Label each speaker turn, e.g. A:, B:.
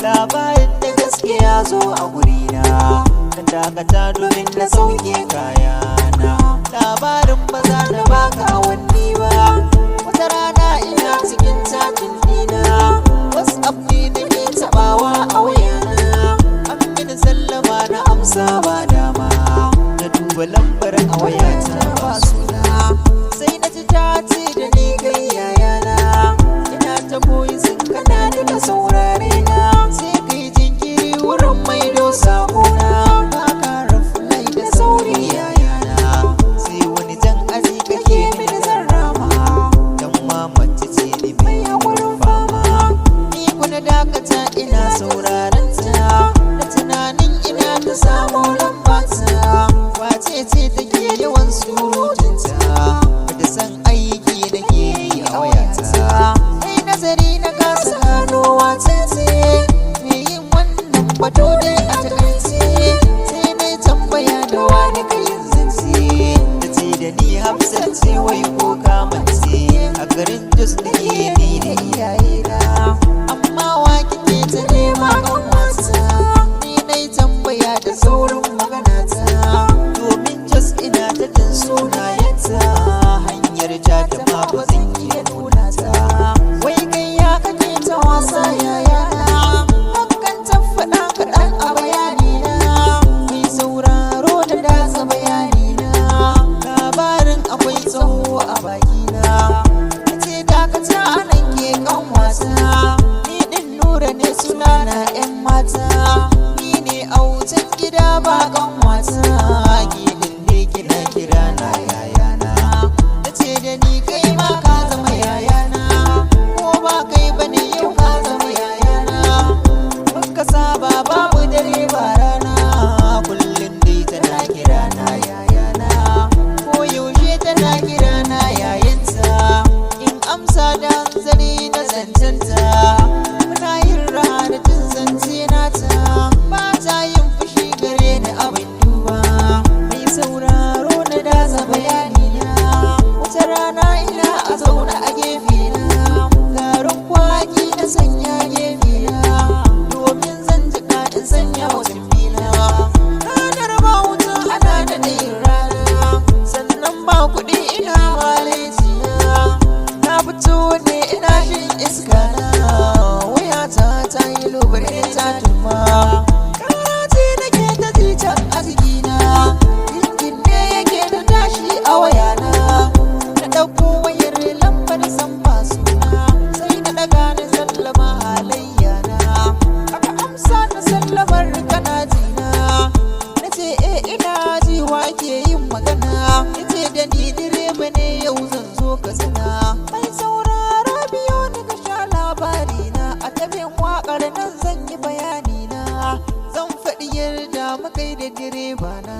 A: labarin da gaskiya zo a gurina, ka dakata domin na sauke kayana. Labarin ba za na baka awanni ba, wata rana ina cikin chatin dina, WhatsApp ne nake tabawa a wayana, an mini sallama na amsa ba dama, na duba lambar a wayata ba suna, sai na ji ta ce da ni kai yayana, ina ta boyi sun kana daga saurare na, sai kai jinkiri wurin maido sakona, ba ka rafulai da sauri yayana, sai wani jan aji kake mini zarrama, dan mamace ce ni mai hakurin fama, ni kuna dakata ina sauraron ta, da tunanin ina ta samu lambata, wace ce take yawan surutunta, bata san aiki nake yi a wayata, sai nazari na kasa gano wace ce me yin wannan batu dai a takaice, sai na tambaya da wani kayin zance, ta ce da ni Hafsat ce wai ko kamance, a garin Jos nake ni da iyayena, amma wa kike ta nema kan wasa, ni na tambaya da saurin magana ta, domin Jos ina ta jin sunayenta, hanyar ta ma ba zan iya nuna ta, wai kai ya kake ta wasa yayana, hakan ta faɗa kaɗan a bayanina, mai sauraro da datsa bayanina, labarin akwai tsawo a bakina, ta ce dakata anan ke kan wasa, ni ɗin Nura ne sunana 'yan mata, ni ne autan gida ba kan wasa, gidin ne kina kira na yayana, ta ce da ni kai ma ka zama yayana, ko ba kai bane yau ka zama yayana, muka saba babu dare ba rana, kullum dai tana kira na yayana, ko yaushe tana kira na yayanta, in amsa da hanzari na zancenta, muna yin raha jin zance nata, ba ta yin fushi gare ni abin duba, mai sauraro na datsa bayanina, wata rana ina a zauna a gefe na, garin kwaki na sanya gefe na, domin zan ji daɗin sanya wasu fila, ranar ba wuta ana da ɗayin rana, sannan ba kuɗi ina maleji na fito ne ina shin iska na, wayata ta yi lubare ta tuma, karace nake ta jican arzikina, yankin ne yake da tashi a wayana, na ɗauko wayar lambar san ba suna, sai na ɗaga na sallama halayya na, aka amsa na sallamar kana jina, na ce ina ji wa ke yin magana, ya ce da ni direba ne yau zan zo ka sana, mai saurara biyo ni ka sha labari na, a tabin waƙar nan zan yi bayani na, zan faɗi yadda muka yi da direba na.